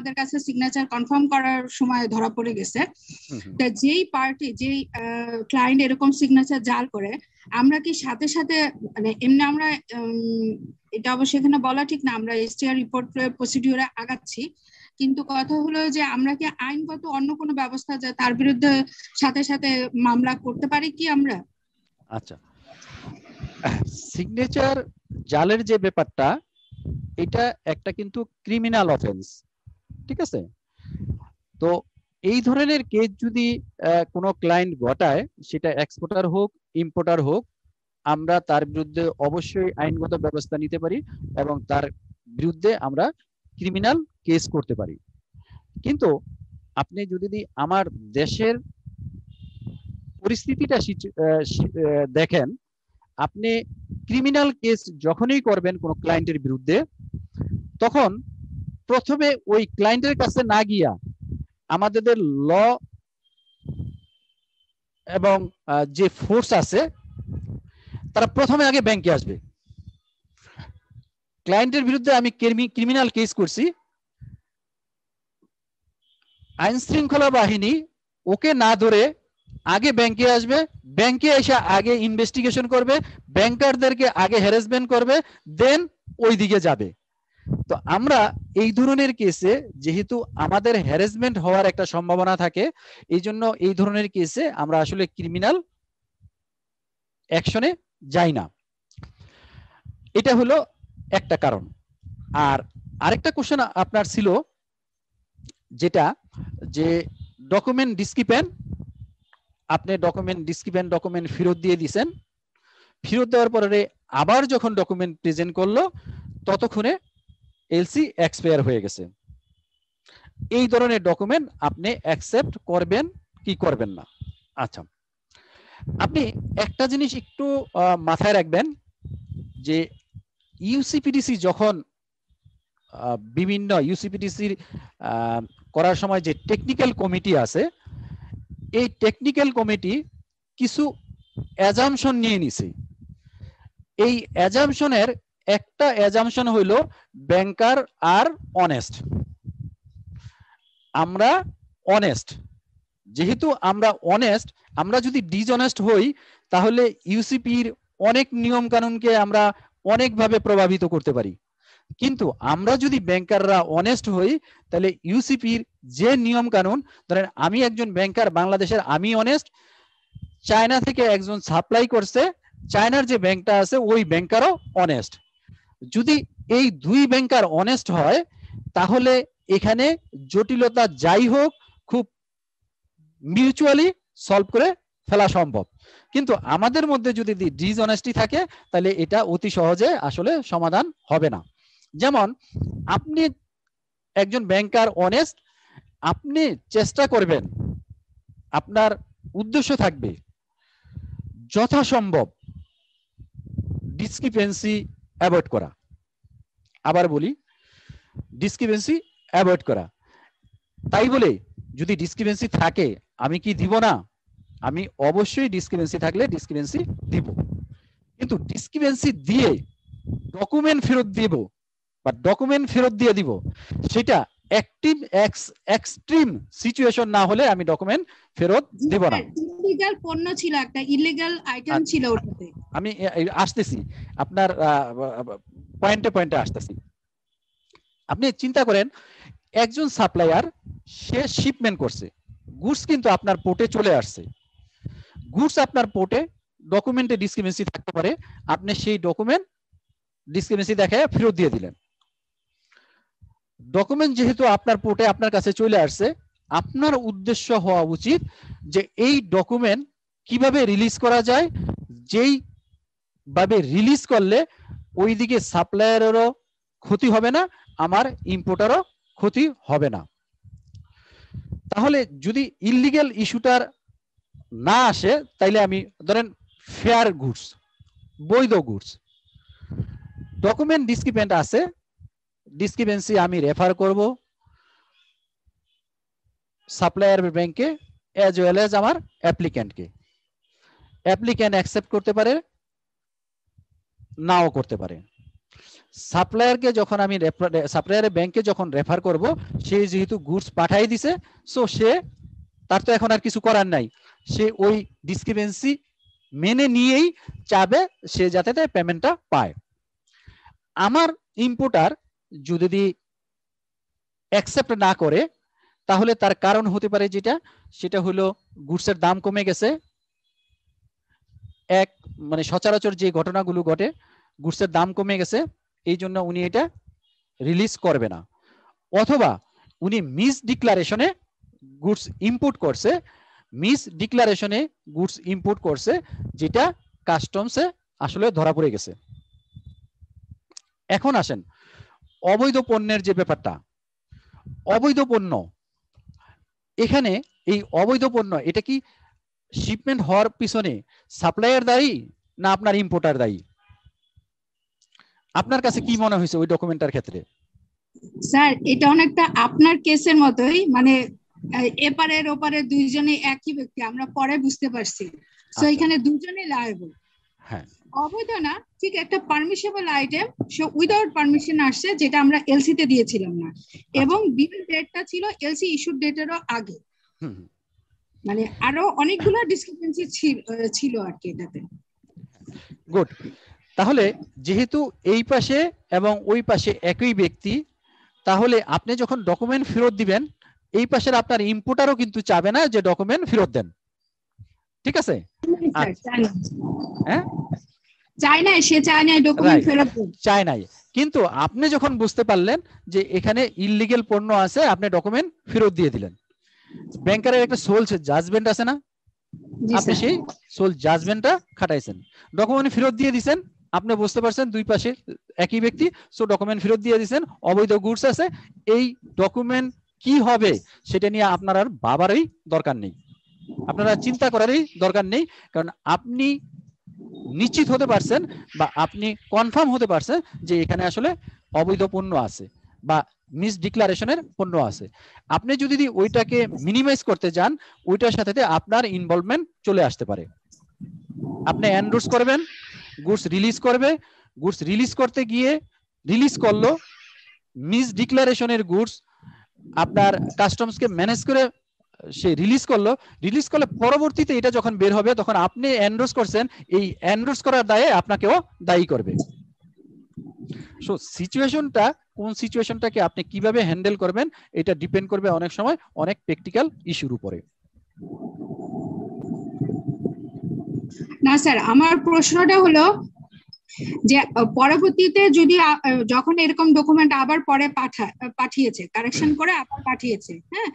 আমাদের কাছে signature confirm করার সময় ধরা পড়ে গেছে। তা যেই পার্টি যেই ক্লায়েন্ট এরকম সিগনেচার জাল করে, আমরা কি সাথে সাথে মানে এমনি আমরা এটা অবশ্যই এখানে বলা ঠিক না, আমরা এসটিআর রিপোর্ট প্রসিডিউরে আগাচ্ছি, কিন্তু কথা হলো যে আমরা কি আইনগত অন্য কোনো ব্যবস্থা যা তার বিরুদ্ধে সাথে সাথে মামলা করতে পারি কি আমরা? আচ্ছা, সিগনেচার জালের যে ব্যাপারটা, এটা একটা কিন্তু ক্রিমিনাল অফেন্স, ঠিক আছে? তো এই ধরনের কেস যদি কোনো ক্লায়েন্ট ঘটায়, সেটা এক্সপোর্টার হোক ইম্পোর্টার হোক, আমরা তার বিরুদ্ধে অবশ্যই আইনগত ব্যবস্থা নিতে পারি এবং তার বিরুদ্ধে আমরা ক্রিমিনাল কেস করতে পারি। কিন্তু আপনি যদি আমার দেশের পরিস্থিতিটা দেখেন, আপনি ক্রিমিনাল কেস যখনই করবেন কোনো ক্লায়েন্টের বিরুদ্ধে, তখন প্রথমে ওই ক্লায়েন্টের কাছে না গিয়া আমাদের ল এবং যে ফোর্স আছে তারা প্রথমে আগে ব্যাংকে আসবে। ক্লায়েন্টের বিরুদ্ধে আমি ক্রিমিনাল কেস করছি, আইন শৃঙ্খলা বাহিনী ওকে না ধরে আগে ব্যাংকে আসবে, ব্যাংকে এসে আগে ইনভেস্টিগেশন করবে, ব্যাংকারদেরকে আগে হ্যারাসমেন্ট করবে, দেন ওই দিকে যাবে। তো আমরা এই ধরনের কেসে যেহেতু আমাদের হ্যারাসমেন্ট হওয়ার একটা সম্ভাবনা থাকে, এই জন্য এই ধরনের কেসে আমরা আসলে ক্রিমিনাল অ্যাকশনে যাই না। এটা হলো একটা কারণ। আর আরেকটা কোশ্চেন আপনার ছিল যেটা যে ডকুমেন্ট ডিসক্রিপেন্ট, আপনি ডকুমেন্ট ফেরত দিয়ে দিয়েছেন, ফেরত দেওয়ার পরে আবার যখন ডকুমেন্ট প্রেজেন্ট করলো ততক্ষণে এলসি এক্সপায়ার হয়ে গেছে। এই ধরনের ডকুমেন্ট আপনি অ্যাকসেপ্ট করবেন কি করবেন না? আচ্ছা, আপনি একটা জিনিস একটু মাথায় রাখবেন যে ইউসিপিডিসি যখন বিভিন্ন ইউসিপিডিসির করার সময় যে টেকনিক্যাল কমিটি আছে, এই টেকনিক্যাল কমিটি কিছু অ্যাজাম্পশন নিয়ে নিছে। এই অ্যাজাম্পশনের একটা অ্যাজাম্পশন হইল ব্যাংকার আর অনেস্ট। আমরা অনেস্ট, যেহেতু আমরা অনেস্ট, আমরা যদি ডিসঅনেস্ট হই তাহলে ইউসিপির অনেক নিয়ম কানুনকে আমরা অনেকভাবে প্রভাবিত করতে পারি। কিন্তু আমরা যদি ব্যাংকাররা অনেস্ট হই তাহলে ইউসিপির যে নিয়ম কানুন, ধরেন আমি একজন ব্যাংকার বাংলাদেশের, আমি অনেস্ট, চায়না থেকে একজন সাপ্লাই করছে, চায়নার যে ব্যাংকটা আছে ওই ব্যাংকারও অনেস্ট। যদি এই দুই ব্যাংকার অনেস্ট হয় তাহলে এখানে জটিলতা যাই হোক খুব মিউচুয়ালি সলভ করে ফেলা সম্ভব। কিন্তু আমাদের মধ্যে যদি ডিসঅনেস্টি থাকে তাহলে এটা অতি সহজে আসলে সমাধান হবে না। যেমন আপনি একজন ব্যাংকার অনেস্ট, আপনি চেষ্টা করবেন, আপনার উদ্দেশ্য থাকবে যথাসম্ভব ডিসক্রিপেন্সি অ্যাভয়েড করা। আবার বলি, ডিসক্রিপেন্সি অ্যাভয়েড করা। তাই বলে যদি ডিসক্রিপেন্সি থাকে আমি কি দিব না? আমি অবশ্যই ডিসক্রিপেন্সি থাকলে ডিসক্রিপেন্সি দিব, কিন্তু ডিসক্রিপেন্সি দিয়ে ডকুমেন্ট ফেরত দিব বা ডকুমেন্ট ফেরত দিয়ে দিব, সেটা এক্সট্রিম সিচুয়েশন না হলে আমি ডকুমেন্ট ফেরত দেব না। ইলিগাল পণ্য ছিল, একটা ইলিগাল আইটেম ছিল ওটাতে। আমি আসতেছি আপনার পয়েন্টে আসতেছি। আপনি চিন্তা করেন একজন সাপ্লায়ার সে শিপমেন্ট করছে, গুডস কিন্তু আপনার পোর্টে চলে আসছে, গুডস আপনার পোর্টে ডকুমেন্টে ডিসক্রিপেন্সি থাকতে পারে, আপনি সেই ডকুমেন্ট ডিসক্রিপেন্সি দেখায় ফেরত দিয়ে দিলেন। ডকুমেন্ট যেহেতু আপনার পোর্টে আপনার কাছে চলে আসছে, আপনার উদ্দেশ্য হওয়া উচিত যে এই ডকুমেন্ট কিভাবে রিলিজ করা যায়, যেই ভাবে রিলিজ করলে ওইদিকে সাপ্লায়ারেরও ক্ষতি হবে না, আমার ইম্পোর্টারও ক্ষতি হবে না। তাহলে যদি ইলিগ্যাল ইস্যুটার না আসে তাইলে আমি ধরেন ফেয়ার গুডস, বৈধ গুডস, ডকুমেন্ট ডিসক্রিপেন্ট আছে, ডিসক্রিপেন্সি আমি রেফার করব সাপ্লায়ার ব্যাংকে এজ ওয়েল এজ আমার অ্যাপ্লিক্যান্টকে। অ্যাপ্লিক্যান্ট অ্যাকসেপ্ট করতে পারে, নাও করতে পারে। সাপ্লায়ারকে যখন আমি সাপ্লায়ারের ব্যাংকে যখন রেফার করব, সে যেহেতু গুডস পাঠাই দিছে, সো সে তার তো এখন আর কিছু করার নাই, সে ওই ডিসক্রিপেন্সি মেনে নিয়েই চাবে সে যাতে পেমেন্টটা পায়। আমার ইম্পোর্টার যদি অ্যাকসেপ্ট না করে, তাহলে তার কারণ হতে পারে সেটা হলো গুডসের দাম কমে গেছে। এক মানে সচরাচর যে ঘটনাগুলো ঘটে, গুডসের দাম কমে গেছে, এই জন্য উনি এটা রিলিজ করবে না। অথবা উনি মিস ডিক্লারেশনে গুডস ইম্পোর্ট করছে, মিস ডিক্লারেশনে গুডস ইম্পোর্ট করছে, যেটা কাস্টমসে আসলে ধরা পড়ে গেছে। এখন আসেন অবৈধ পণ্যের যে ব্যাপারটা, অবৈধ পণ্য, এখানে এই অবৈধ পণ্য এটা কি শিপমেন্ট হওয়ার পিছনে সাপ্লায়ার দায়ী না আপনার ইম্পোর্টার দায়ী? আপনার কাছে কি মনে হয়েছে ওই ডকুমেন্টের ক্ষেত্রে? স্যার এটা অনেকটা আপনার কেসের মতোই, মানে এপারের ওপারে দুইজনে একই ব্যক্তি, আমরা পরে বুঝতে পারছি। সো এখানে দুজনে লায়াবল। হ্যাঁ, অবৈধ না, ঠিক একটা পারমিশেবল আইটেম, সো উইদাউট পারমিশন আসছে, যেটা আমরা এলসি তে দিয়েছিলাম না, এবং বিল ডেটটা ছিল এলসি ইস্যু ডেটেরও আগে। মানে আরো অনেকগুলো ডিসক্রিপেন্সি ছিল আর কি এটাতে। গুড। তাহলে যেহেতু এই পাশে এবং ওই পাশে একই ব্যক্তি, তাহলে আপনি যখন ডকুমেন্ট ফেরত দিবেন, এই পাশের আপনার ইম্পোর্টারও কিন্তু চাবে না যে ডকুমেন্ট ফেরত দেন, ঠিক আছে? হ্যাঁ, চায় না, সে চায় না ডকুমেন্ট ফেরত দেন, চায় নাই। কিন্তু আপনি যখন বুঝতে পারলেন যে এখানে ইললিগ্যাল পণ্য আছে, আপনি ডকুমেন্ট ফেরত দিয়ে দিলেন। ব্যাংকারের একটা সোল জাজমেন্ট আছে না, আপনি সেই সোল জাজমেন্টটা খাটাইছেন, ডকুমেন্ট ফেরত দিয়ে দিবেন। আপনি বুঝতে পারছেন দুই পাশে একই ব্যক্তি, সো ডকুমেন্ট ফেরত দিয়ে দিবেন, অবৈধ গুডস আছে। এই ডকুমেন্ট কি হবে সেটা নিয়ে আপনার আর ভাবারই দরকার নেই, আপনারা চিন্তা করারই দরকার নেই, কারণ আপনি নিশ্চিত হতে পারছেন বা আপনি কনফার্ম হতে পারছেন যে এখানে আসলে অবৈধ পণ্য আছে বা মিস ডিক্লারেশনের পণ্য আছে। আপনি যদি ওইটাকে মিনিমাইজ করতে যান, ওইটার সাথে আপনার ইনভলভমেন্ট চলে আসতে পারে। আপনি এন্ডোর্স করবেন, গুডস রিলিজ করবে, গুডস রিলিজ করতে গিয়ে রিলিজ করলো মিস ডিক্লারেশনের গুডস, আপনার কাস্টমসকে ম্যানেজ করে সে রিলিজ করলে পরবর্তীতে এটা যখন বের হবে, তখন আপনি এন্ডোর্স করছেন, এই এন্ডোর্স করার দায়ে আপনাকেও দায়ী করবে। সো সিচুয়েশনটা, কোন সিচুয়েশনটাকে আপনি কিভাবে হ্যান্ডেল করবেন, এটা ডিপেন্ড করবে অনেক সময় অনেক প্র্যাকটিক্যাল ইস্যুর উপরে। না স্যার, আমার প্রশ্নটা হলো যে পরবর্তীতে যদি যখন এরকম ডকুমেন্ট আবার পরে পাঠিয়েছে, কারেকশন করে আবার পাঠিয়েছে, হ্যাঁ,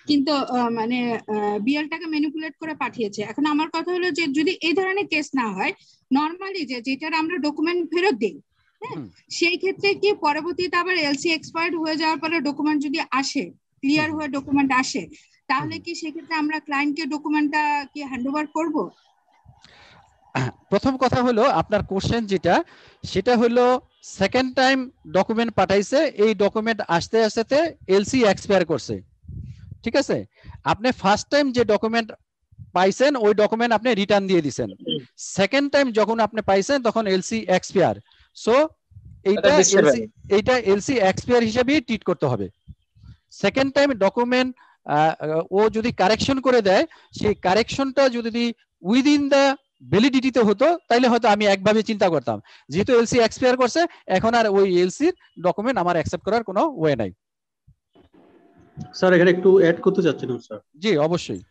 কিন্তু মানে বিএলটাকে ম্যানিপুলেট করে পাঠিয়েছে। এখন আমার কথা হলো যে যদি এই ধরনের কেস না হয়, নরমালি যেটার আমরা ডকুমেন্ট ফেরত দিই, হ্যাঁ, সেই ক্ষেত্রে কি পরবর্তীতে আবার এলসি এক্সপায়ার্ড হয়ে যাওয়ার পরে ডকুমেন্ট যদি আসে, ক্লিয়ার হয়ে ডকুমেন্ট আসে, তাহলে কি সেক্ষেত্রে আমরা ক্লায়েন্টকে ডকুমেন্টটা কি হ্যান্ডওভার করব? প্রথম কথা হলো আপনার কোশ্চেন যেটা, সেটা হলো সেকেন্ড টাইম ডকুমেন্ট পাঠাইছে, এই ডকুমেন্ট আসতে আসতে এলসি এক্সপায়ার করছে, ঠিক আছে? আপনি ফার্স্ট টাইম যে ডকুমেন্ট পাইছেন ওই ডকুমেন্ট আপনি রিটার্ন দিয়ে দিবেন, সেকেন্ড টাইম যখন আপনি পাইছেন তখন এলসি এক্সপায়ার, সো এইটা এলসি এক্সপায়ার হিসেবে ট্রিট করতে হবে। সেকেন্ড টাইম ডকুমেন্ট ও যদি কারেকশন করে দেয়, সেই কারেকশনটা যদি উইদিন দা ভ্যালিডিটিতে হতো, তাইলে হয়তো আমি একভাবে চিন্তা করতাম, যেহেতু এলসি এক্সপায়ার করছে, এখন আর ওই এলসির ডকুমেন্ট আমার অ্যাকসেপ্ট করার কোনো ওয়ে নাই। স্যার এখানে একটু অ্যাড করতে চাচ্ছিলাম স্যার। জি অবশ্যই।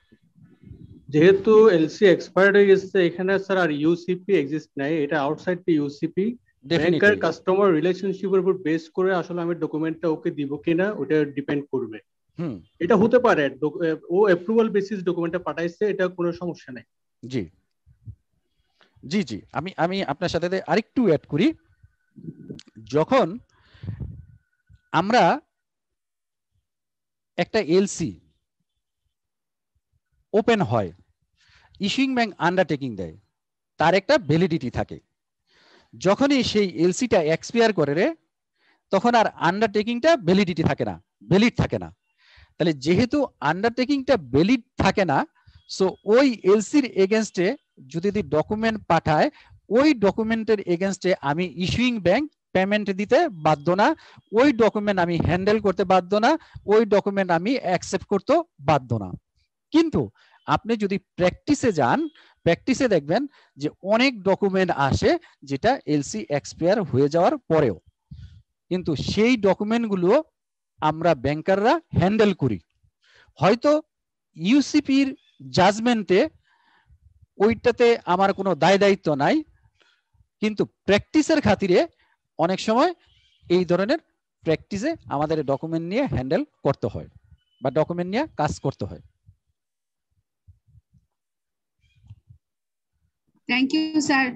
যেহেতু এলসি এক্সপায়ার্ড হয়ে গেছে, এখানে স্যার আর ইউসিপি এক্সিস্ট নাই, এটা outside the UCP, banker customer রিলেশনশিপের উপর বেস করে আসলে আমি ডকুমেন্টটা ওকে দিব কিনা ওটা ডিপেন্ড করবে। এটা হতে পারে ও অ্যাপ্রুভাল বেসিস ডকুমেন্টটা পাঠাইছে, এটা কোনো সমস্যা নাই। জি জি জি, আমি আপনার সাথে আরেকটু অ্যাড করি। যখন আমরা একটা এলসি ওপেন হয়, ইস্যুইং ব্যাংক আন্ডারটেকিং দেয়, তার একটা ভ্যালিডিটি থাকে। যখনই সেই এলসিটা এক্সপায়ার করে তখন আর আন্ডারটেকিংটা ভ্যালিডিটি থাকে না, ভ্যালিড থাকে না। তাহলে যেহেতু আন্ডারটেকিংটা ভ্যালিড থাকে না, সো ওই এলসির এগেইনস্টে যদি ডকুমেন্ট পাঠায়, ওই ডকুমেন্টের এগেইনস্টে আমি ইস্যুইং ব্যাংক পেমেন্ট দিতে বাধ্য না, ওই ডকুমেন্ট আমি হ্যান্ডেল করতে বাধ্য না, ওই ডকুমেন্ট আমি অ্যাকসেপ্ট করতে বাধ্য না। কিন্তু আপনি যদি প্র্যাকটিসে যান, প্র্যাকটিসে দেখবেন যে অনেক ডকুমেন্ট আসে যেটা এলসি এক্সপায়ার হয়ে যাওয়ার পরেও, কিন্তু সেই ডকুমেন্টগুলো আমরা ব্যাংকাররা হ্যান্ডেল করি। হয়তো ইউসিপির জাজমেন্টে ওইটাতে আমার কোনো দায় দায়িত্ব নাই, কিন্তু প্র্যাকটিসের খাতিরে অনেক সময় এই ধরনের প্র্যাকটিসে আমাদের ডকুমেন্ট নিয়ে হ্যান্ডেল করতে হয় বা ডকুমেন্ট নিয়ে কাজ করতে হয়। Thank you sir.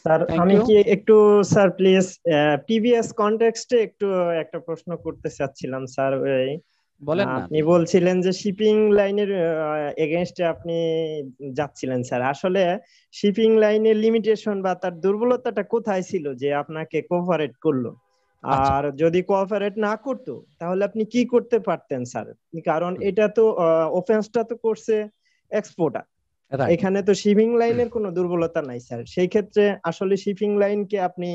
স্যার আমি কি একটু স্যার প্লিজ প্রিভিয়াস কনটেক্সটে একটু একটা প্রশ্ন করতে চাচ্ছিলাম স্যার। বলেন না। আপনি বলছিলেন যে শিপিং লাইনের এগেইনস্টে আপনি যাচ্ছিলেন স্যার, আসলে শিপিং লাইনের লিমিটেশন বা তার দুর্বলতাটা কোথায় ছিল যে আপনাকে কোঅপারেট করলো? আর যদি কোঅপারেট না করতো তাহলে আপনি কি করতে পারতেন স্যার? কারণ এটা তো অফেন্সটা তো করছে এক্সপোর্টার, এখানে তো শিপিং লাইনের কোনো দুর্বলতা নাই স্যার। সেই ক্ষেত্রে আসলে শিপিং লাইনকে আপনি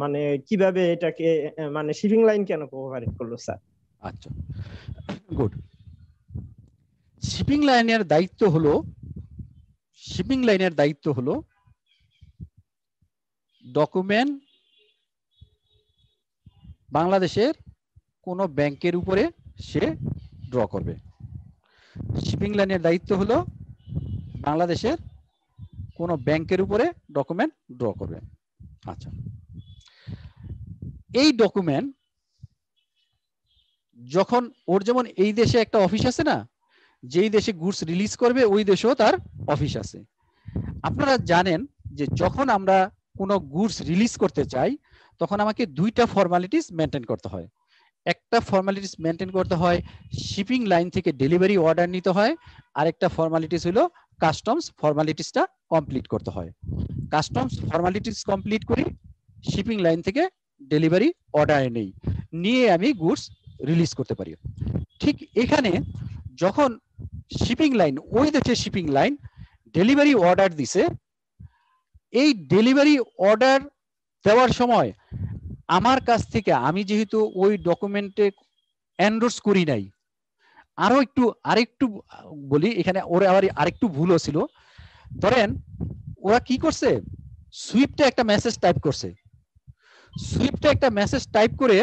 মানে কিভাবে এটাকে মানে শিপিং লাইন কেন কোঅপারেট করলো স্যার? আচ্ছা, গুড। শিপিং লাইনের দায়িত্ব হলো ডকুমেন্ট বাংলাদেশের কোন ব্যাংকের উপরে সে ড্র করবে। শিপিং লাইনের দায়িত্ব হলো বাংলাদেশের কোন ব্যাংকের উপরে ডকুমেন্ট ড্র করবে। আচ্ছা, এই ডকুমেন্ট যখন ওর যেমন এই দেশে একটা অফিস আছে না, যেই দেশে গুডস রিলিজ করবে ওই দেশেও তার অফিস আছে। আপনারা জানেন যে যখন আমরা কোনো গুডস রিলিজ করতে চাই তখন আমাকে দুইটা ফর্মালিটিস মেনটেন করতে হয়। একটা ফর্মালিটিস মেনটেন করতে হয় শিপিং লাইন থেকে ডেলিভারি অর্ডার নিতে হয়, আরেকটা ফর্মালিটিস হলো কাস্টমস ফর্মালিটিসটা কমপ্লিট করতে হয়। কাস্টমস ফর্মালিটিস কমপ্লিট করি, শিপিং লাইন থেকে ডেলিভারি অর্ডার নেই, নিয়ে আমি গুডস রিলিজ করতে পারি। ঠিক এখানে যখন শিপিং লাইন, ওই দেশের শিপিং লাইন ডেলিভারি অর্ডার দিছে, এই ডেলিভারি অর্ডার দেওয়ার সময় আমার কাছ থেকে, আমি যেহেতু ওই ডকুমেন্টে এন্ডোর্স করি নাই, আরেকটু বলি এখানে, ওরা আবার আরেকটু ভুলও ছিল। ধরেন ওরা কি করছে, সুইফটে একটা মেসেজ টাইপ করছে, সুইফটে একটা মেসেজ টাইপ করে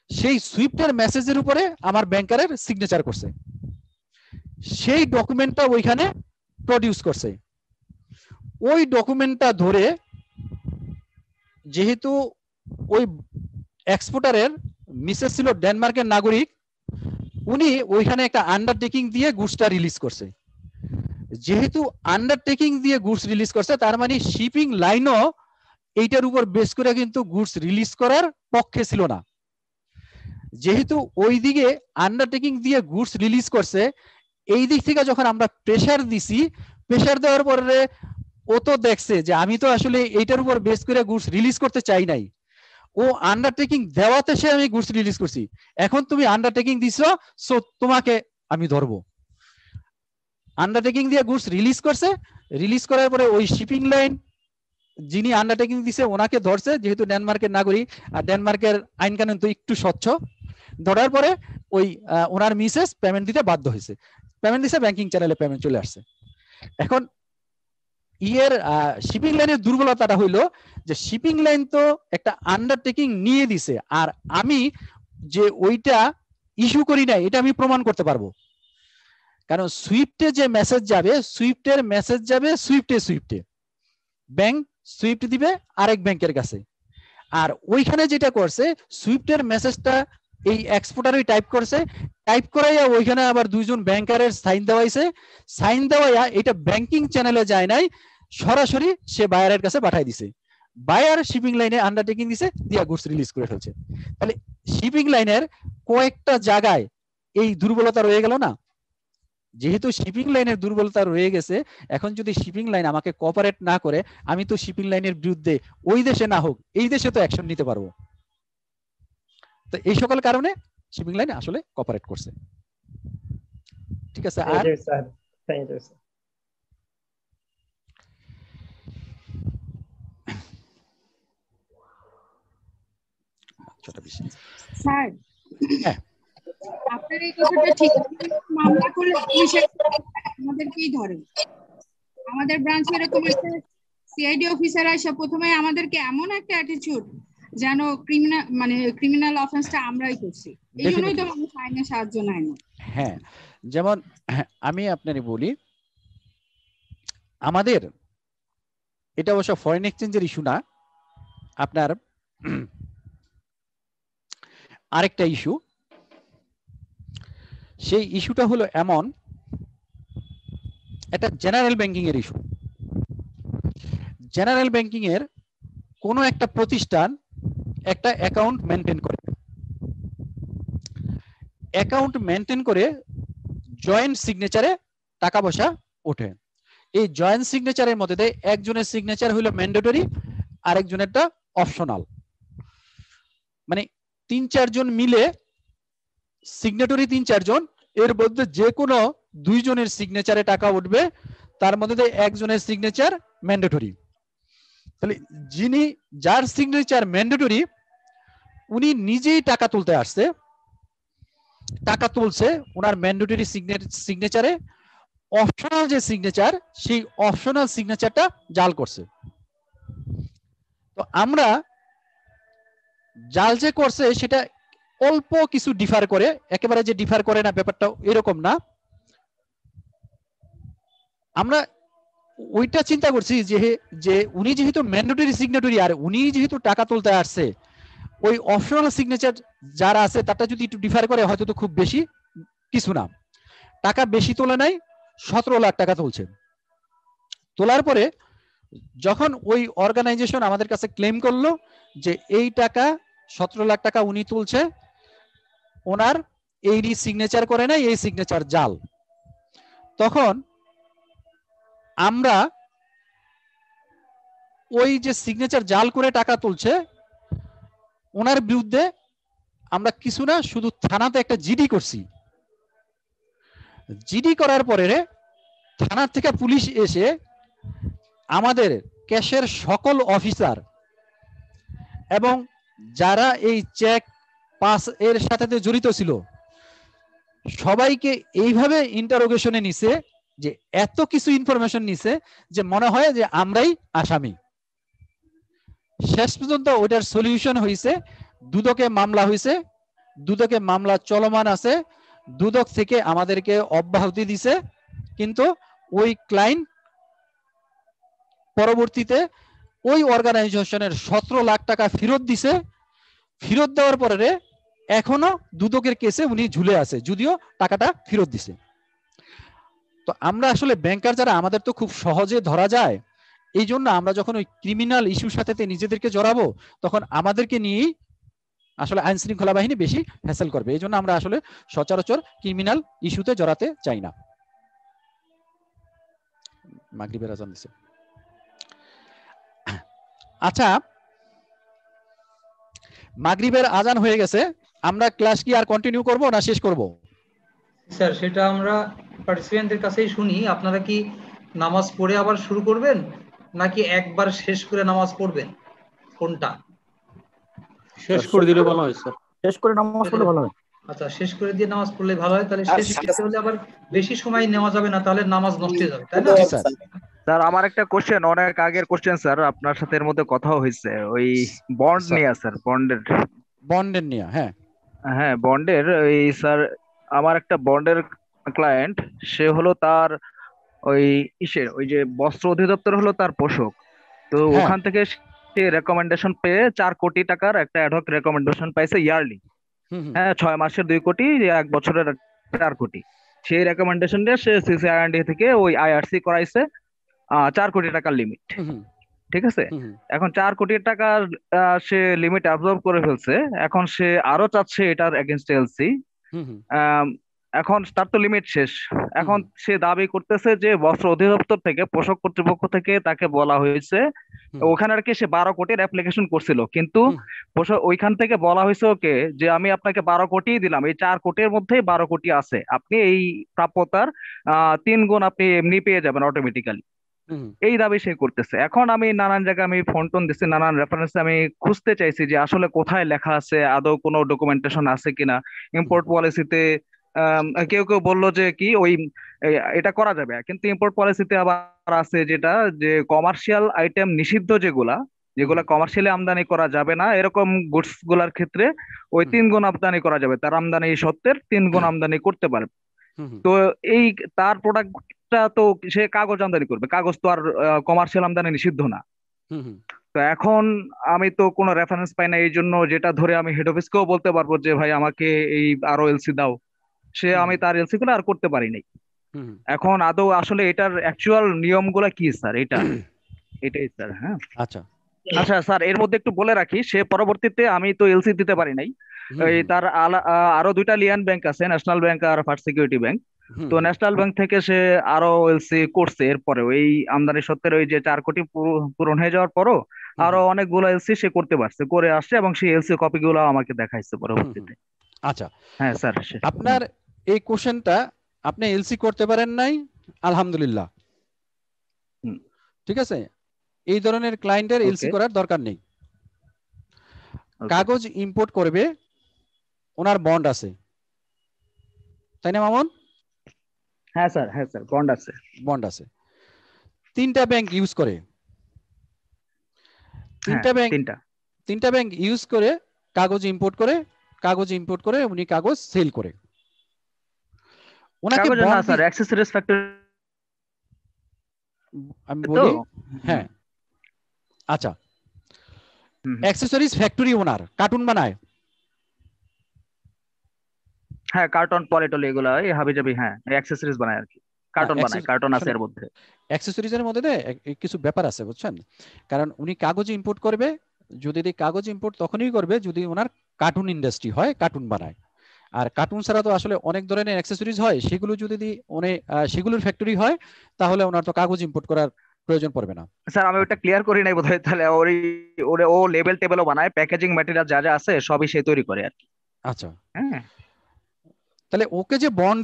সেই সুইফটের মেসেজের উপরে আমার ব্যাংকারের সিগনেচার করছে, সেই ডকুমেন্টটা ওইখানে প্রডিউস করছে। ওই ডকুমেন্টটা ধরে, যেহেতু ওই এক্সপোর্টারের মিসেস ছিল ডেনমার্কের নাগরিক, উনি ওইখানে একটা আন্ডারটেকিং দিয়ে গুডসটা রিলিজ করছে। যেহেতু আন্ডারটেকিং দিয়ে গুডস রিলিজ করছে, তার মানে শিপিং লাইনও এইটার উপর বেস করে কিন্তু গুডস রিলিজ করার পক্ষে ছিল না। যেহেতু ওই দিকে আন্ডারটেকিং দিয়ে গুডস রিলিজ করছে, এই দিক থেকে যখন আমরা প্রেসার দিছি, প্রেসার দেওয়ার পরে ও তো দেখছে যে আমি তো আসলে এইটার উপর বেস করে গুডস রিলিজ করতে চাই নাই, ও আন্ডারটেকিং দেওয়াতে সে আমি গুডস রিলিজ করছি, এখন তুমি আন্ডারটেকিং দিছো, সো তোমাকে আমি ধরবো। আন্ডারটেকিং দিয়ে গুডস রিলিজ করছে, রিলিজ করার পরে ওই শিপিং লাইন যিনি আন্ডারটেকিং দিছে ওনাকে ধরছে, যেহেতু ডেনমার্কের নাগরিক, আর ডেনমার্কের আইন কানুন তো একটু স্বচ্ছ। ধরার পরে ওই ওনার মিসেস পেমেন্ট দিতে বাধ্য হয়েছে, পেমেন্ট দিছে, ব্যাংকিং চ্যানেলে পেমেন্ট চলে আসছে। এখন শিপিং লাইনের দুর্বলতাটা হইলো যে শিপিং লাইন তো একটা আন্ডারটেকিং নিয়ে দিছে, আর আমি যে ওইটা ইস্যু করি নাই এটা আমি প্রমাণ করতে পারবো। কারণ সুইফটে যে মেসেজ যাবে, সুইফটের মেসেজ যাবে সুইফটে ব্যাংক সুইফট দিবে আরেক ব্যাংকের কাছে, আর ওইখানে যেটা করছে সুইফটের মেসেজটা এই এক্সপোর্টারই টাইপ করছে, টাইপ করাইয়া ওইখানে আবার দুইজন ব্যাংকারের সাইন দেওয়াইছে, সাইন দেওয়াইয়া এটা ব্যাংকিং চ্যানেলে যায় নাই, সরাসরি সে বায়ারের কাছে পাঠাই দিছে। বায়ার শিপিং লাইনে আন্ডারটেকিং দিছে, দিয়া গুডস রিলিজ করে ফেলছে। তাহলে শিপিং লাইনের কয়েকটা জায়গায় এই দুর্বলতা রয়ে গেল না। যেহেতু শিপিং লাইনের দুর্বলতা রয়ে গেছে, এখন যদি শিপিং লাইন আমাকে কোঅপারেট না করে, আমি তো শিপিং লাইনের বিরুদ্ধে ওই দেশে না হোক এই দেশে তো অ্যাকশন নিতে পারবো। তো এই সকল কারণে শিপিং লাইন আসলে কোঅপারেট করছে। ঠিক আছে, আর থ্যাংক ইউ স্যার। 6টা 20। স্যার, হ্যাঁ আপনার এই কথাটা ঠিক। মামলা করলে পুলিশের আমাদেরকেই ধরে। আমাদের ব্রাঞ্চে এরকম একটা সিআইডি অফিসার আসে, প্রথমে আমাদেরকে এমন একটা অ্যাটিটিউড যেন ক্রিমিনাল অফেন্সটা আমরাই করছি, এই জন্যই তো মানুষ আইনের সাহায্য নেয় না। হ্যাঁ, যেমন আমি আপনারে বলি, আমাদের এটা অবশ্য ফরেন এক্সচেঞ্জের ইস্যু না, আপনার আরেকটা ইস্যু। সেই ইস্যুটা হলো এমন একটা জেনারেল ব্যাংকিং এর ইস্যু। জেনারেল ব্যাংকিং এর কোন একটা প্রতিষ্ঠান একটা অ্যাকাউন্ট মেনটেন করে, অ্যাকাউন্ট মেনটেন করে জয়েন্ট সিগনেচারে টাকা পয়সা ওঠে। এই জয়েন্ট সিগনেচারের মধ্যে একজনের সিগনেচার হলো ম্যান্ডেটরি, আরেকজনেরটা অপশনাল। মানে 3-4 জন মিলে সিগনেটরি 3-4 জন, এর মধ্যে যে কোনো 2 জনের সিগনেচারে টাকা উঠবে, তার মধ্যে একজনের সিগনেচার ম্যান্ডেটরি। তাহলে যার সিগনেচার ম্যান্ডেটরি উনি নিজেই টাকা তুলতে আসছে, টাকা তুলছে ওনার ম্যান্ডেটরি সিগনেচারে, অপশনাল যে সিগনেচার সেই অপশনাল সিগনেচারটা জাল করছে। তো আমরা জাল যে করছে সেটা অল্প কিছু ডিফার করে, একেবারে যে ডিফার করে না ব্যাপারটা এরকম না। আমরা ওইটা চিন্তা করছি যে উনি যেহেতু ম্যান্ডেটরি সিগনেটরি আর উনি যেহেতু টাকা তুলতে আসছে, ওই অপশনাল সিগনেচার যারা আছে তারটা যদি একটু ডিফার করে হয়তো তো খুব বেশি কিছু না, টাকা বেশি তোলে নাই, 17 লাখ টাকা তুলছে। তোলার পরে যখন ওই অর্গানাইজেশন আমাদের কাছে ক্লেম করলো যে এই টাকা 17 লাখ টাকা উনি তুলছে, ওনার এই সিগনেচার করে নাই, এই সিগনেচার জাল, তখন আমরা ওই যে সিগনেচার জাল করে টাকা তুলছে ওনার বিরুদ্ধে আমরা কিছু না, শুধু থানাতে একটা জিডি করছি। জিডি করার পরে থানার থেকে পুলিশ এসে আমাদের ক্যাশের সকল অফিসার এবং যারা এই চেক পাস এর সাথে জড়িত ছিল সবাইকে এইভাবে ইন্টারোগেশনে নিছে যে এত কিছু ইনফরমেশন নিছে যে মনে হয় যে আমরাই আসামি। শেষ পর্যন্ত ওইটার সলিউশন হয়েছে, দুদকে মামলা হয়েছে, দুদকে মামলা চলমান আছে, দুদক থেকে আমাদেরকে অব্যাহতি দিছে, কিন্তু ওই ক্লায়েন্ট পরবর্তীতে ওই অর্গানাইজেশনের 17 লাখ টাকা ফেরত দিছে। ফেরত দেওয়ার পরে এখনো দুদকের কেসে উনি ঝুলে আছে, যদিও টাকাটা ফেরত দিছে। তো আমরা আসলে ব্যাংকার যারা, আমাদের তো খুব সহজে ধরা যায়, এই জন্য আমরা যখন ওই ক্রিমিনাল ইস্যুর সাথে নিজেদেরকে জড়াবো তখন আমাদেরকে নিয়েই আসলে আইন শৃঙ্খলা বাহিনী বেশি হ্যাসেল করবে। এই জন্য আমরা আসলে সচরাচর ক্রিমিনাল ইস্যুতে জড়াতে চাই না। মাগরিবের আজান দিছে। আচ্ছা, মাগরিবের আজান হয়ে গেছে, আমরা ক্লাস কি আর কন্টিনিউ করব না শেষ করব? স্যার সেটা আমরা পার্টিসিপেন্টদের কাছেই শুনি। আপনারা কি নামাজ পড়ে আবার শুরু করবেন নাকি একবার শেষ করে নামাজ পড়বেন, কোনটা? শেষ করে দিলে ভালো হয় স্যার। শেষ করে নামাজ পড়লে ভালো হয়। আচ্ছা, শেষ করে দিয়ে নামাজ পড়লে ভালো হয়। তাহলে শেষ করতে হলে আবার বেশি সময় নেওয়া যাবে না, তাহলে নামাজ নষ্ট হয়ে যাবে, তাই না? স্যার আমার একটা কোশ্চেন, অনেক আগের কোশ্চেন স্যার, আপনার সাথে এর মধ্যে কথা হয়েছে ওই বন্ড নিয়ে স্যার, বন্ডের নিয়ে। হ্যাঁ হ্যাঁ, বন্ডের ওই স্যার, আমার একটা বন্ডের ক্লায়েন্ট, সে হলো তার ওই ওই যে বস্ত্র অধিদপ্তর হলো তার পোষক, তো ওখান থেকে সে রেকমেন্ডেশন পেয়ে 4 কোটি টাকার একটা অ্যাডহক রেকমেন্ডেশন পাইছে ইয়ারলি। হ্যাঁ, 6 মাসের 2 কোটি, 1 বছরের 4 কোটি। সেই রেকমেন্ডেশন দিয়ে সে সিসিআইএনডি থেকে ওই আইআরসি করাইছে 4 কোটি টাকার লিমিট। ঠিক আছে, এখন 4 কোটি টাকার সে লিমিট অ্যাবজর্ব করে ফেলছে, এখন সে আরো চাচ্ছে এটার এগেইনস্ট এলসি। এখন তার তো লিমিট শেষ, এখন সে দাবি করতেছে যে বস্ত্র অধিদপ্তর থেকে, পোষক কর্তৃপক্ষ থেকে তাকে বলা হয়েছে, ওখানে আর কি সে 12 কোটির অ্যাপ্লিকেশন করছিল, কিন্তু ওইখান থেকে বলা হয়েছে ওকে যে আমি আপনাকে 12 কোটি দিলাম, এই 4 কোটির মধ্যে 12 কোটি আছে, আপনি এই প্রাপ্যতার 3 গুণ আপনি এমনি পেয়ে যাবেন অটোমেটিক্যালি। এই দাবি সে করতেছে। এখন আমি নানান জায়গায় আমি ফোন টোন দিচ্ছি, নানান রেফারেন্স আমি খুঁজতে চাইছি যে আসলে কোথায় লেখা আছে, আদৌ কোনো ডকুমেন্টেশন আছে কিনা ইম্পোর্ট পলিসিতে। কেউ কেউ বললো যে কি ওই এটা করা যাবে, কিন্তু ইম্পোর্ট পলিসিতে আবার আছে যেটা যে কমার্শিয়াল আইটেম নিষিদ্ধ যেগুলা যেগুলা কমার্শিয়ালি আমদানি করা যাবে না, এরকম গুডস গুলার ক্ষেত্রে ওই 3 গুণ আমদানি করা যাবে, তার আমদানি সত্ত্বের 3 গুণ আমদানি করতে পারবে। তো এই তার প্রোডাক্টটা তো সে কাগজ আমদানি করবে, কাগজ তো আর কমার্শিয়াল আমদানি নিষিদ্ধ না। তো এখন আমি তো কোনো রেফারেন্স পাই না, এই জন্য যেটা ধরে আমি হেড অফিসকেও বলতে পারবো যে ভাই আমাকে এই আরো এলসি দাও, সে আমি তার এলসি গুলো আর করতে পারি নাই। এখন আদৌ আসলে এটার অ্যাকচুয়াল নিয়মগুলা কি স্যার? এটাই স্যার। হ্যাঁ আচ্ছা আচ্ছা স্যার, এর মধ্যে একটু বলে রাখি, সে পরবর্তীতে আমি তো এলসি দিতে পারি নাই, এই তার আরো 2টা লিয়ান ব্যাংক আছে, ন্যাশনাল ব্যাংক আর ফার্স্ট সিকিউরিটি ব্যাংক। তো ন্যাশনাল ব্যাংক থেকে সে আরো এলসি করছে, এরপরেও এই আমদানি সত্ত্বের ওই যে 4 কোটি পূরণ হয়ে যাওয়ার পরও আরো অনেকগুলো এলসি সে করতে পারছে, করে আসছে, এবং সেই এলসি কপি গুলো আমাকে দেখাইছে পরবর্তীতে। আচ্ছা হ্যাঁ স্যার, আপনার এই কোশ্চেনটা আপনি এলসি করতে পারেন নাই, আলহামদুলিল্লাহ, ঠিক আছে। এই ধরনের ক্লায়েন্টের এলসি করার দরকার নেই। কাগজ ইম্পোর্ট করবে, ওনার বন্ড আছে, তাই না মামুন? হ্যাঁ স্যার, বন্ড আছে। 3টা ব্যাংক ইউজ করে, 3টা ব্যাংক ইউজ করে কাগজ ইম্পোর্ট করে উনি কাগজ সেল করে। ওনাকে না স্যার, অ্যাক্সেসরিজ ফ্যাক্টরি আমি বলি। হ্যাঁ আচ্ছা, অ্যাক্সেসরিজ ফ্যাক্টরি ওনার কার্টুন বানায়। হ্যাঁ, কার্টন পলিটল এগুলা এই হাবিজাবি, হ্যাঁ অ্যাক্সেসরিজ বানায় আর কি, কার্টন বানায়, কার্টন আছে এর মধ্যে। অ্যাক্সেসরিজের মধ্যে কিছু ব্যাপার আছে বুঝছেন, কারণ উনি কাগজ ইম্পোর্ট করবে, যদি কাগজ ইম্পোর্ট তখনই করবে যদি ওনার কার্টুন ইন্ডাস্ট্রি হয়, কার্টুন বানায়। আর কার্টুন ছাড়া তো আসলে অনেক ধরনের অ্যাক্সেসরিজ হয়, সেগুলো যদি সেগুলোর ফ্যাক্টরি হয় তাহলে ওনার তো কাগজ ইম্পোর্ট করার প্রয়োজন পড়বে না। স্যার আমি ওটা ক্লিয়ার করি নাই বোধহয়, তাহলে ও লেবেল টেবেলও বানায়, প্যাকেজিং ম্যাটেরিয়াল যা যা আছে সবই সে তৈরি করে আর কি। আচ্ছা হ্যাঁ, তাহলে ওকে যে বন্ড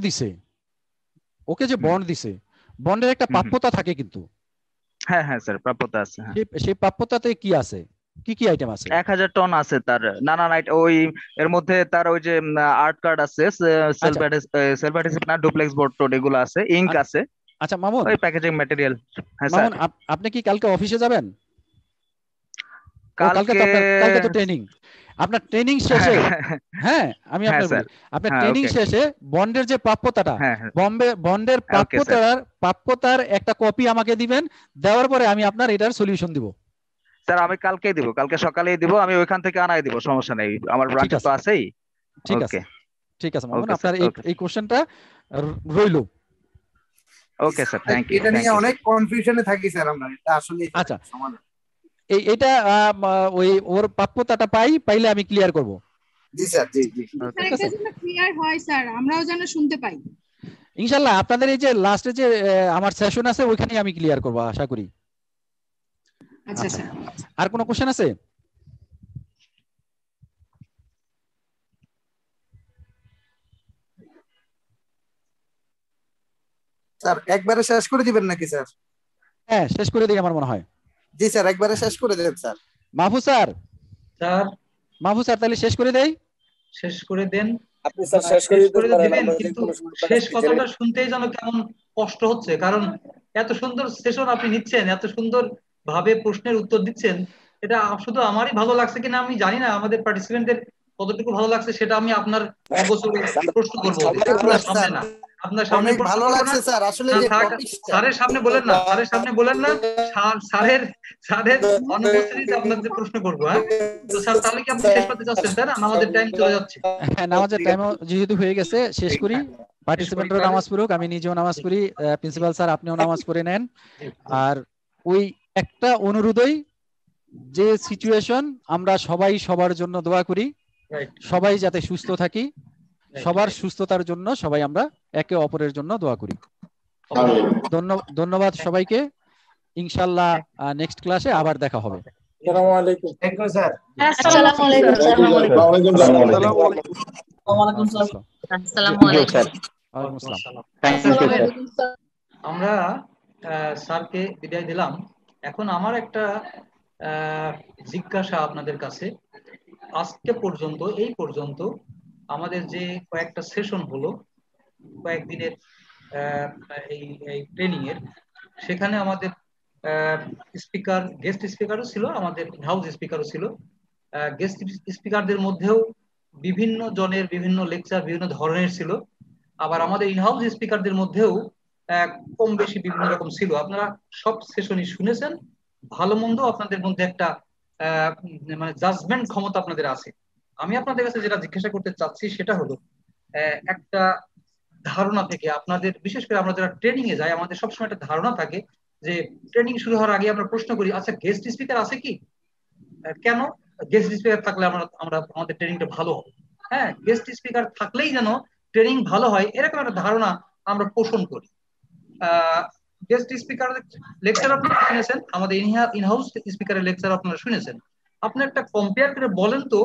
দিছে, বন্ডের একটা প্রাপ্যতা থাকে কিন্তু। হ্যাঁ স্যার, প্রাপ্যতা আছে। সেই প্রাপ্যতাতে কি আছে, কি আইটেম আছে? 1000 টন আছে তার নানান আইটেম। ওই এর মধ্যে তার ওই যে আর্ট কার্ড আছে, সেলফ অ্যাডহেসিভ না, ডুপ্লেক্স বোর্ড টোড এগুলো আছে, ইঙ্ক আছে। আচ্ছা মামুন, ওই প্যাকেজিং ম্যাটেরিয়াল। হ্যাঁ স্যার, আপনি কি কালকে অফিসে যাবেন? কালকে তো ট্রেনিং, আপনার ট্রেনিং শেষে, হ্যাঁ আমি আপনার ট্রেনিং শেষে বন্ডের যে প্রাপ্যতাটা, বন্ডের প্রাপ্যতার একটা কপি আমাকে দিবেন, দেওয়ার পরে আমি আপনার এটার সলিউশন দিব। স্যার আমি কালকেই দিব, কালকে সকালেই দিব, আমি ওইখান থেকে আনাই দিব, সমস্যা নেই, আমার ব্রাঞ্চে তো আছেই। ঠিক আছে মামুন, আপনার এই কোশ্চেনটা রইলো। Okay sir, thank you. এটা নিয়ে অনেক কনফিউশনে থাকি স্যার আমরা, এটা আসলে আচ্ছা এটা ওই ওর প্রাপ্যতাটা পাইলে আমি ক্লিয়ার করব। জি স্যার, জি এটা যেন ক্লিয়ার হয় স্যার, আমরাও যেন শুনতে পাই ইনশাআল্লাহ। আপনাদের এই যে লাস্টে যে আমার সেশন আছে ওইখানেই আমি ক্লিয়ার করব আশা করি। আচ্ছা স্যার, আর কোনো কোশ্চেন আছে? স্যার একবারে শেষ করে দিবেন নাকি স্যার? হ্যাঁ শেষ করে দিই আমার মনে হয়। জি স্যার, একবারে শেষ করে দেন স্যার। মাহফুজ স্যার তাহলে শেষ করে দেই। শেষ করে দেন আপনি স্যার, শেষ করে দিবেন, কিন্তু শেষ কথাটা শুনতেই যেন কেমন কষ্ট হচ্ছে, কারণ এত সুন্দর সেশন আপনি নিচ্ছেন, এত সুন্দর ভাবে প্রশ্নের উত্তর দিচ্ছেন, এটা শুধু আমারই ভালো লাগছে কিনা আমি জানি না, আমাদের পার্টিসিপেন্টদের কতটুকু ভালো লাগছে সেটা আমি আপনার অবসরে প্রশ্ন করবো, আপনার সামনে না, আপনার সামনে ভালো লাগছে স্যার। আসলে যে স্যারের সামনে বলেন না, স্যারের অনুপস্থিতিতে আপনাদের প্রশ্ন করবো। হ্যাঁ তো স্যার, তাহলে কি আপনি শেষ করতে চাচ্ছেন? তাই না, আমাদের টাইম চলে যাচ্ছে। হ্যাঁ, নামাজের টাইমও যেহেতু হয়ে গেছে, শেষ করি। পার্টিসিপেন্টরা নামাজ পড়ুক, আমি নিজেও নামাজ পড়ি, প্রিন্সিপাল স্যার আপনিও নামাজ পড়ে নেন। আর ওই একটা অনুরোধই, যে সিচুয়েশন, আমরা সবাই সবার জন্য দোয়া করি, সবাই যাতে সুস্থ থাকি, সবার সুস্থতার জন্য সবাই আমরা একে অপরের জন্য দোয়া করি। ধন্যবাদ সবাইকে, ইনশাআল্লাহ নেক্সট ক্লাসে আবার দেখা হবে। আসসালামু আলাইকুম। Thank you sir. আসসালামু আলাইকুম স্যার। ওয়া আলাইকুম আসসালামু আলাইকুম। ওয়া আলাইকুম আসসালাম। আমরা স্যারকে বিদায় দিলাম। এখন আমার একটা জিজ্ঞাসা আপনাদের কাছে, আজকে পর্যন্ত এই পর্যন্ত আমাদের যে কয়েকটা সেশন হলো, কয়েকদিনের এই ট্রেনিং এর, সেখানে আমাদের স্পিকার, গেস্ট স্পিকারও ছিল, আমাদের হাউস স্পিকারও ছিল। গেস্ট স্পিকারদের মধ্যেও বিভিন্ন জনের বিভিন্ন লেকচার বিভিন্ন ধরনের ছিল, আবার আমাদের ইনহাউস স্পিকারদের মধ্যেও কম বেশি বিভিন্ন রকম ছিল। আপনারা সব সেশনই শুনেছেন, ভালো মন্দ আপনাদের মধ্যে একটা মানে জাজমেন্ট ক্ষমতা আপনাদের আছে। আমি আপনাদের কাছে যেটা জিজ্ঞাসা করতে চাচ্ছি সেটা হলো, একটা ধারণা থেকে আপনাদের, বিশেষ করে আমরা যারা ট্রেনিং এ যাই, আমাদের সবসময় একটা ধারণা থাকে যে ট্রেনিং শুরু হওয়ার আগে আমরা প্রশ্ন করি, আচ্ছা গেস্ট স্পিকার আছে কি? কেন? গেস্ট স্পিকার থাকলে আমরা আমরা আমাদের ট্রেনিংটা ভালো হবে। হ্যাঁ, গেস্ট স্পিকার থাকলেই যেন ট্রেনিং ভালো হয়, এরকম একটা ধারণা আমরা পোষণ করি। গেস্ট স্পিকার লেকচার আপনারা শুনেছেন, আমাদের ইনহাউস স্পিকারের লেকচার আপনারা শুনেছেন। আপনি একটা কম্পেয়ার করে বলেন তো,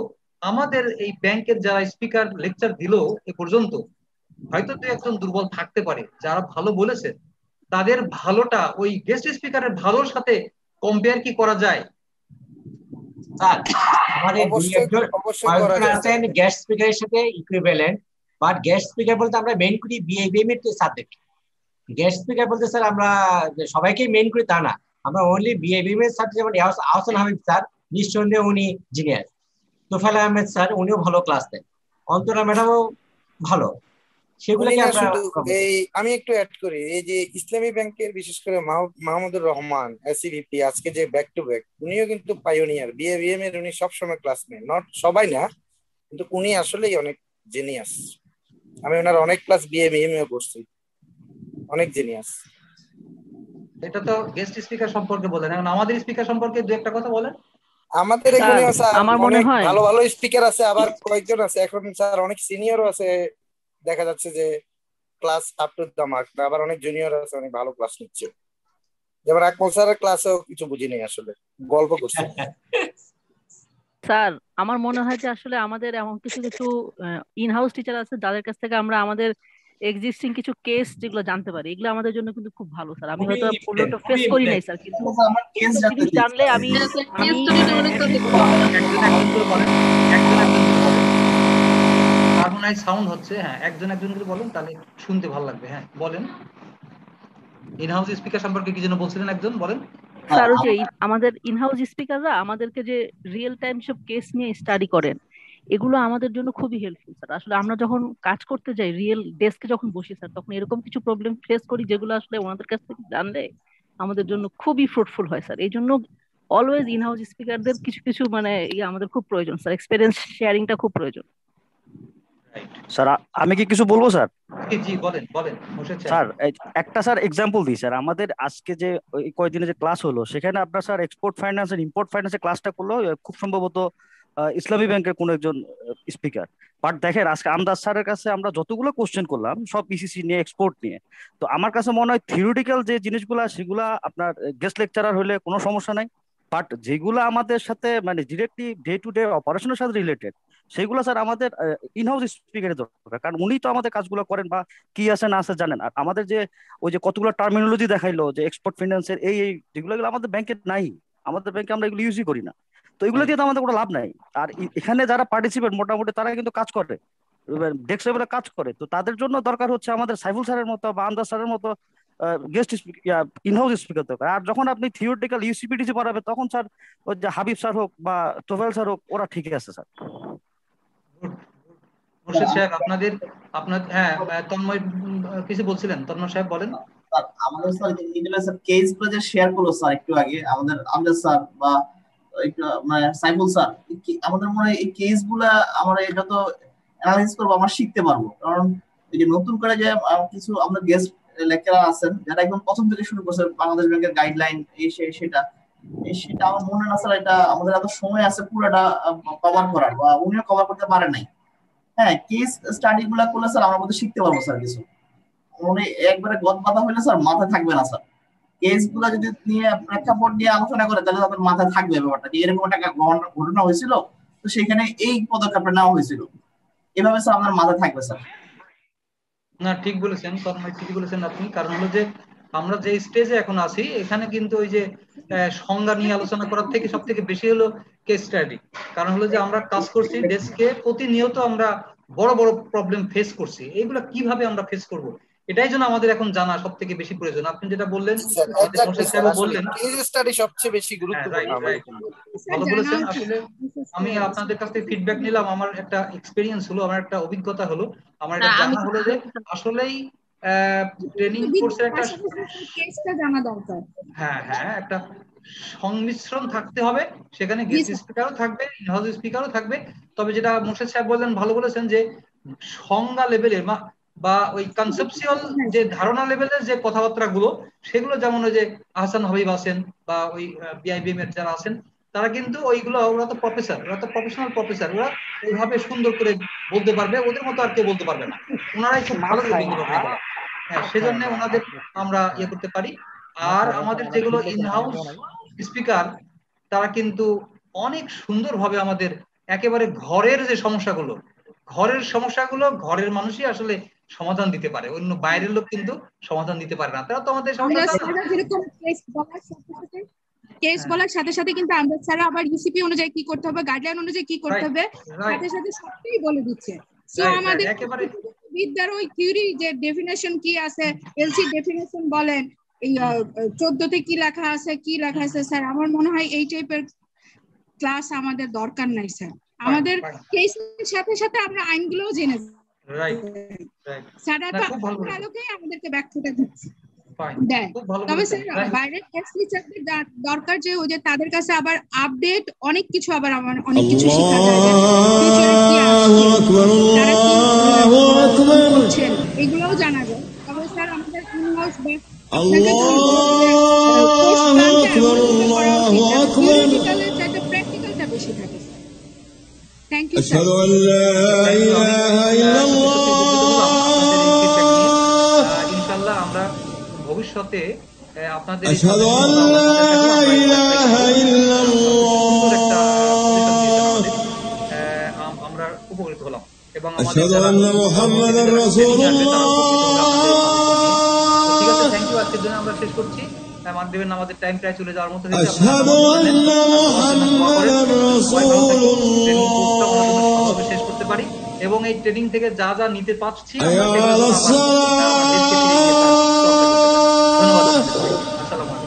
আমাদের এই ব্যাংকের যারা স্পিকার লেকচার দিল এ পর্যন্ত, হয়তো দু একজন দুর্বল থাকতে পারে, যারা ভালো বলেছে তাদের ভালোটা ওই গেস্ট স্পিকারের ভালোর সাথে কম্পেয়ার কি করা যায়? স্যার, আমাদের দুই একজন কয়েকজন আছেন গেস্ট স্পিকারের সাথে ইকুইভ্যালেন্ট, বাট গেস্ট স্পিকার বলতে আমরা মেইন করি বিএবিএম এর সাবজেক্ট। গেস্ট স্পিকার বলতে স্যার আমরা সবাইকে মেইন করি তা না, আমরা অনলি বিএবিএম এর সাবজেক্ট। যেমন আহসান হাবিব স্যার, নিঃসন্দেহে উনি জিনিয়াস। তোফায়েল আহমেদ স্যার, উনিও ভালো ক্লাস দেন। অন্তরা ম্যাডামও ভালো। সেগুলোকে আমরা আমি একটু অ্যাড করি, এই যে ইসলামী ব্যাংকের বিশেষ করে মাহমুদুর রহমান এসিভিপি আজকে যে ব্যাক টু ব্যাক, উনিও কিন্তু পাইওনিয়ার বিএবিএম এর, উনি সবসময় ক্লাস নেন, নট সবাই না, কিন্তু উনি আসলেই অনেক জিনিয়াস। আমি ওনার অনেক ক্লাস বিএবিএম এও করছি, অনেক জিনিয়াস। এটা তো গেস্ট স্পিকার সম্পর্কে বলেন, এখন আমাদের স্পিকার সম্পর্কে দু একটা কথা বলেন। আমাদের এখানে স্যার অনেক ভালো ভালো স্পিকার আছে, আবার কয়েকজন আছে এখন স্যার অনেক সিনিয়রও আছে, দেখা যাচ্ছে যে class up to the mark, আবার অনেক জুনিয়র আছে অনেক ভালো ক্লাস নিচ্ছে। যেমন আকমল স্যারের ক্লাসেও কিছু বুঝি নেই, আসলে গল্প করছে। স্যার আমার মনে হয় যে আসলে আমাদের এমন কিছু কিছু ইনহাউস টিচার আছে যাদের কাছ থেকে আমরা আমাদের এক্সিস্টিং কিছু কেস যেগুলো জানতে পারি, এগুলো আমাদের জন্য কিন্তু খুব ভালো স্যার। আমি হয়তো পুরোটা ফেস করি নাই স্যার, কিন্তু জিনিস জানলে আমি হারমোনাইজ সাউন্ড হচ্ছে। হ্যাঁ, একজন একজন করে বলেন, তাহলে শুনতে ভালো লাগবে। হ্যাঁ বলেন, ইনহাউস স্পিকার সম্পর্কে কি যেন বলছিলেন, একজন বলেন। স্যার ওই যে আমাদের ইনহাউস স্পিকাররা আমাদেরকে যে রিয়েল টাইম সব কেস নিয়ে স্টাডি করেন, এগুলো আমাদের জন্য খুবই হেল্পফুল স্যার। আসলে আমরা যখন কাজ করতে যাই, রিয়েল ডেস্কে যখন বসি স্যার, তখন এরকম কিছু প্রবলেম ফেস করি যেগুলো আসলে ওনাদের কাছ থেকে জানলে আমাদের জন্য খুবই ফ্রুটফুল হয় স্যার। এই জন্য অলওয়েজ ইনহাউস স্পিকারদের কিছু কিছু মানে আমাদের খুব প্রয়োজন স্যার, এক্সপেরিয়েন্স শেয়ারিংটা খুব প্রয়োজন। স্যার আমি কি কিছু বলবো স্যার? জি বলেন বলেন স্যার। একটা স্যার এক্সাম্পল দিই স্যার, আমাদের আজকে যে কয়েকদিনে যে ক্লাস হলো, সেখানে আপনার স্যার এক্সপোর্ট ফাইন্যান্স আর ইম্পোর্ট ফাইন্যান্সের ক্লাসটা করলো খুব সম্ভবত ইসলামী ব্যাংকের কোন একজন স্পিকার। বাট দেখেন আজকে আমদাদ স্যারের কাছে আমরা যতগুলো কোশ্চেন করলাম সব ইসিসি নিয়ে, এক্সপোর্ট নিয়ে। তো আমার কাছে মনে হয় থিওরিটিক্যাল যে জিনিসগুলা সেগুলা আপনার গেস্ট লেকচারার হলে কোনো সমস্যা নাই, বাট যেগুলো আমাদের সাথে মানে ডিরেক্টলি ডে টু ডে অপারেশনের সাথে রিলেটেড, সেগুলো স্যার আমাদের ইনহাউস স্পিকারের দরকার, কারণ উনি তো আমাদের কাজগুলো করেন বা কি আছে না আছে জানেন। আর আমাদের যে ওই যে কতগুলো টার্মিনোলজি দেখাইলো যে এক্সপোর্ট ফাইন্যান্সের এই যেগুলো আমাদের ব্যাংকে নাই, আমাদের ব্যাংকে আমরা এগুলো ইউজই করি না, তো এগুলো দিয়ে তো আমাদের কোনো লাভ নাই। আর এখানে যারা পার্টিসিপেট মোটামুটি তারা কিন্তু কাজ করে, ডেস্ক লেভেলে কাজ করে, তো তাদের জন্য দরকার হচ্ছে আমাদের সাইফুল স্যারের মতো বা আন্দাজ স্যারের মতো গেস্ট ইনহাউস স্পিকার দরকার। আর যখন আপনি থিওরিটিক্যাল ইউসিপিটিসি পড়াবে, তখন স্যার ওই যে হাবিব স্যার হোক বা তোফায়েল স্যার হোক, ওরা ঠিক আছে স্যার। মুর্শিদ সাহেব আপনাদের হ্যাঁ তন্ময় কিছু বলছিলেন, তন্ময় সাহেব বলেন। আমাদের স্যার স্যার কেসগুলো যে শেয়ার করলো স্যার একটু আগে, আমাদের আমজাদ স্যার বা মানে সাইফুল স্যার, আমাদের মনে হয় এই কেসগুলা আমরা এটা তো অ্যানালাইসিস করবো, আমরা শিখতে পারবো। কারণ এই যে নতুন করে যে কিছু আমাদের গেস্ট লেকচারার আছেন যারা একদম প্রথম থেকে শুরু করছে বাংলাদেশ ব্যাংকের গাইডলাইন এই সেটা আমার মনে হয় না স্যার এটা আমাদের এত সময় আছে পুরোটা কভার করার, বা উনিও কভার করতে পারেন নাই। হ্যাঁ, কেস স্টাডি গুলা করলে স্যার আমরা মধ্যে শিখতে পারবো স্যার কিছু। মনে একবারে গদ বাঁধা হইলে স্যার মাথায় থাকবে না স্যার। কেস গুলা যদি নিয়ে প্রেক্ষাপট নিয়ে আলোচনা করে, তাহলে তাদের মাথায় থাকবে ব্যাপারটা যে এরকম একটা ঘটনা হয়েছিল, তো সেখানে এই পদক্ষেপটা নেওয়া হয়েছিল, এভাবে স্যার আপনার মাথায় থাকবে স্যার। না ঠিক বলেছেন তন্ময়, ঠিকই বলেছেন আপনি। কারণ হলো যে আমরা যে স্টেজে এখন আছি এখানে কিন্তু ওই যে সংজ্ঞা নিয়ে আলোচনা করার থেকে সব থেকে বেশি হলো কেস স্টাডি। কারণ হলো যে আমরা কাজ করছি ডেস্কে, প্রতিনিয়ত আমরা বড় বড় প্রবলেম ফেস করছি, এইগুলা কিভাবে আমরা ফেস করব এটাই জন্য আমাদের এখন জানা সব থেকে বেশি প্রয়োজন। আপনি যেটা বললেন আমাদের মোর্শেদ সাহেব বললেন কেস স্টাডি সবচেয়ে বেশি গুরুত্বপূর্ণ। ভালো বলেছেন। আসলে আমি আপনাদের কাছ থেকে ফিডব্যাক নিলাম, আমার একটা এক্সপেরিয়েন্স হলো, আমার একটা অভিজ্ঞতা হলো, আমার এটা জানা হলো যে আসলেই ট্রেনিং কোর্সের একটা কেসটা জানা দরকার। হ্যাঁ হ্যাঁ, একটা সংমিশ্রণ থাকতে হবে, সেখানে গেস্ট স্পিকারও থাকবে, ইনহাউস স্পিকারও থাকবে। তবে যেটা মোর্শেদ সাহেব বললেন, ভালো বলেছেন, যে সংজ্ঞা লেভেলের বা ওই কনসেপচুয়াল যে ধারণা লেভেলের যে কথাবার্তা গুলো, সেগুলো যেমন ওই যে আহসান হাবিব আছেন বা ওই বিআইবিএম এর যারা আছেন, তারা কিন্তু ওইগুলো, ওরা তো প্রফেসর, ওরা তো প্রফেশনাল প্রফেসর, ওরা ওইভাবে সুন্দর করে বলতে পারবে, ওদের মতো আর কেউ বলতে পারবে না, ওনারাই খুব ভালো করে বলতে পারবে। হ্যাঁ, সেজন্য ওনাদের আমরা ইয়ে করতে পারি। আর আমাদের যেগুলো ইনহাউস স্পিকার, তারা কিন্তু অনেক সুন্দরভাবে আমাদের একেবারে ঘরের যে সমস্যাগুলো, ঘরের মানুষই আসলে সমাধান দিতে পারে, অন্য বাইরের লোক কিন্তু সমাধান দিতে পারে না। তারা তো আমাদের কেস বলার সাথে সাথে কিন্তু আমরা স্যার আবার ইউসিপি অনুযায়ী কি করতে হবে, গাইডলাইন অনুযায়ী কি করতে হবে, সাথে সাথে সবটাই বলে দিচ্ছে। সো আমাদের বিদ্যার ওই থিওরি যে ডেফিনেশন কি আছে, এলসি ডেফিনেশন বলেন, এই 14তে কি লেখা আছে স্যার, আমার মনে হয় এই টাইপের ক্লাস আমাদের দরকার নাই স্যার। আমাদের কেসের সাথে সাথে আমরা আইনগুলোও জেনে স্যার আলোকেই আমাদেরকে ব্যাখ্যাটা দিচ্ছে দেয়। তবে স্যার বাইরের টেক্সট টিচারদের দরকার যে ওই যে তাদের কাছে আবার আপডেট অনেক কিছু, আবার আমার অনেক কিছু শেখা যায়, এগুলোও জানা যায়। তবে স্যার আমাদের ইনহাউস প্র্যাকটিক্যালটা বেশি থাকে। Thank you sir. ইনশাআল্লাহ আমরা ভবিষ্যতে আপনাদের আমরা উপকৃত হলাম এবং আমাদের ঠিক আছে। Thank you. আজকের জন্য আমরা শেষ করছি, মাগরিবের নামাজের টাইম প্রায় চলে যাওয়ার মতো হয়েছে। শেষ করতে পারি এবং এই ট্রেনিং থেকে যা যা নিতে পারছি ধন্যবাদ।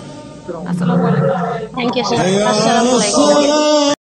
আসসালামু আলাইকুম। Thank you sir. আসসালামু আলাইকুম।